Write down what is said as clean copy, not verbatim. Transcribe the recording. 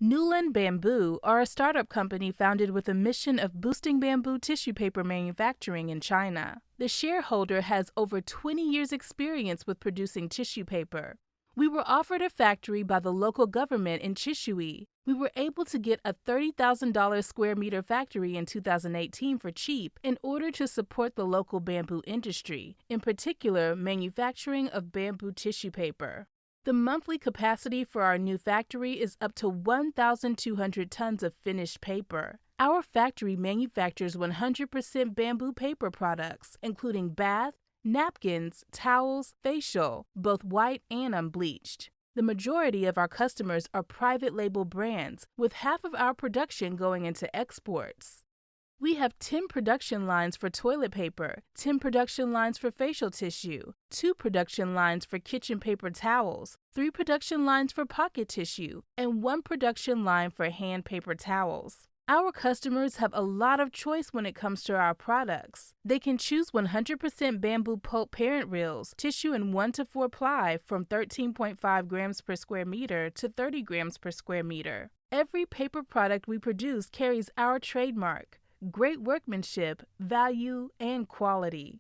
Newland Bamboo are a startup company founded with a mission of boosting bamboo tissue paper manufacturing in China. The shareholder has over 20 years' experience with producing tissue paper. We were offered a factory by the local government in Chishui. We were able to get a $30,000 square meter factory in 2018 for cheap in order to support the local bamboo industry, in particular manufacturing of bamboo tissue paper. The monthly capacity for our new factory is up to 1,200 tons of finished paper. Our factory manufactures 100% bamboo paper products, including bath, napkins, towels, facial, both white and unbleached. The majority of our customers are private label brands, with half of our production going into exports. We have 10 production lines for toilet paper, 10 production lines for facial tissue, 2 production lines for kitchen paper towels, 3 production lines for pocket tissue, and 1 production line for hand paper towels. Our customers have a lot of choice when it comes to our products. They can choose 100% bamboo pulp parent reels, tissue in 1 to 4 ply from 13.5 grams per square meter to 30 grams per square meter. Every paper product we produce carries our trademark. Great workmanship, value, and quality.